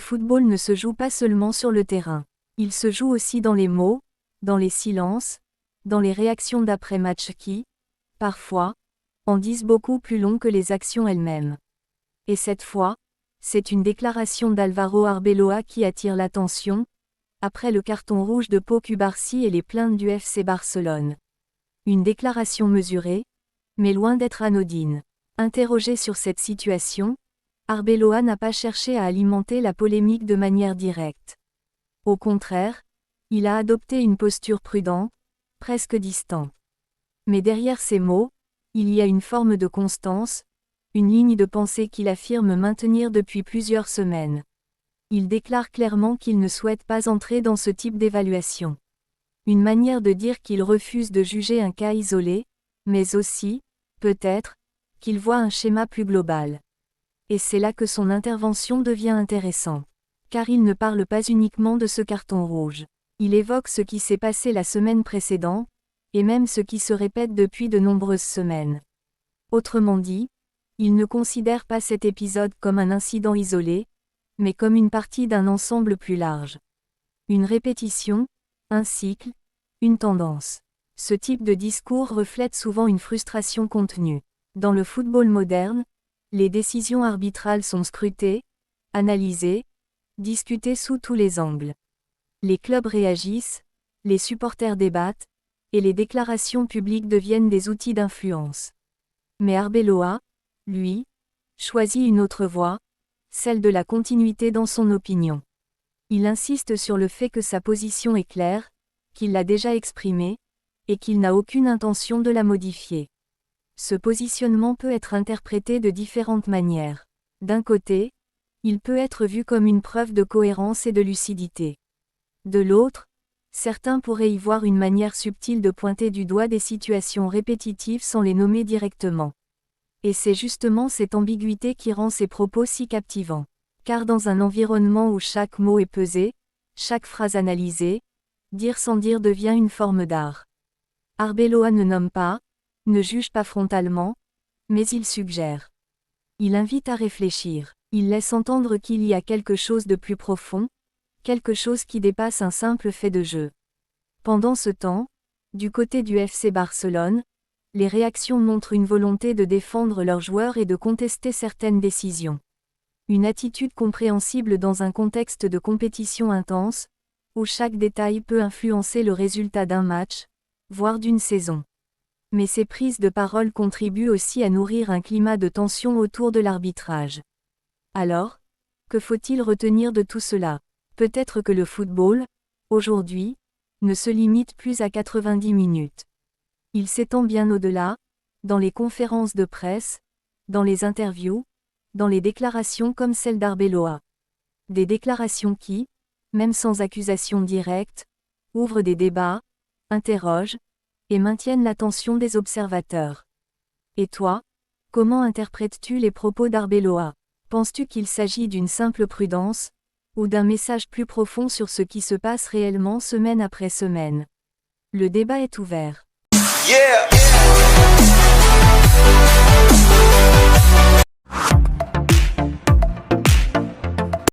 football ne se joue pas seulement sur le terrain. Il se joue aussi dans les mots, dans les silences, dans les réactions d'après-match qui, parfois, en disent beaucoup plus long que les actions elles-mêmes. Et cette fois, c'est une déclaration d'Álvaro Arbeloa qui attire l'attention, après le carton rouge de Pau Cubarsí et les plaintes du FC Barcelone. Une déclaration mesurée, mais loin d'être anodine. Interrogé sur cette situation, Arbeloa n'a pas cherché à alimenter la polémique de manière directe. Au contraire, il a adopté une posture prudente, presque distante. Mais derrière ces mots, il y a une forme de constance, une ligne de pensée qu'il affirme maintenir depuis plusieurs semaines. Il déclare clairement qu'il ne souhaite pas entrer dans ce type d'évaluation. Une manière de dire qu'il refuse de juger un cas isolé, mais aussi, peut-être, qu'il voit un schéma plus global. Et c'est là que son intervention devient intéressante. Car il ne parle pas uniquement de ce carton rouge. Il évoque ce qui s'est passé la semaine précédente, et même ce qui se répète depuis de nombreuses semaines. Autrement dit, il ne considère pas cet épisode comme un incident isolé, mais comme une partie d'un ensemble plus large. Une répétition, un cycle, une tendance. Ce type de discours reflète souvent une frustration contenue. Dans le football moderne, les décisions arbitrales sont scrutées, analysées, discutées sous tous les angles. Les clubs réagissent, les supporters débattent, et les déclarations publiques deviennent des outils d'influence. Mais Arbeloa, lui, choisit une autre voie, celle de la continuité dans son opinion. Il insiste sur le fait que sa position est claire, qu'il l'a déjà exprimée, et qu'il n'a aucune intention de la modifier. Ce positionnement peut être interprété de différentes manières. D'un côté, il peut être vu comme une preuve de cohérence et de lucidité. De l'autre, certains pourraient y voir une manière subtile de pointer du doigt des situations répétitives sans les nommer directement. Et c'est justement cette ambiguïté qui rend ses propos si captivants. Car dans un environnement où chaque mot est pesé, chaque phrase analysée, dire sans dire devient une forme d'art. Arbeloa ne nomme pas, ne juge pas frontalement, mais il suggère. Il invite à réfléchir. Il laisse entendre qu'il y a quelque chose de plus profond, quelque chose qui dépasse un simple fait de jeu. Pendant ce temps, du côté du FC Barcelone, les réactions montrent une volonté de défendre leurs joueurs et de contester certaines décisions. Une attitude compréhensible dans un contexte de compétition intense, où chaque détail peut influencer le résultat d'un match, voire d'une saison. Mais ces prises de parole contribuent aussi à nourrir un climat de tension autour de l'arbitrage. Alors, que faut-il retenir de tout cela ? Peut-être que le football, aujourd'hui, ne se limite plus à 90 minutes. Il s'étend bien au-delà, dans les conférences de presse, dans les interviews, dans les déclarations comme celle d'Arbeloa. Des déclarations qui, même sans accusation directe, ouvrent des débats, interrogent, et maintiennent l'attention des observateurs. Et toi, comment interprètes-tu les propos d'Arbeloa ? Penses-tu qu'il s'agit d'une simple prudence, ou d'un message plus profond sur ce qui se passe réellement semaine après semaine ? Le débat est ouvert. Yeah!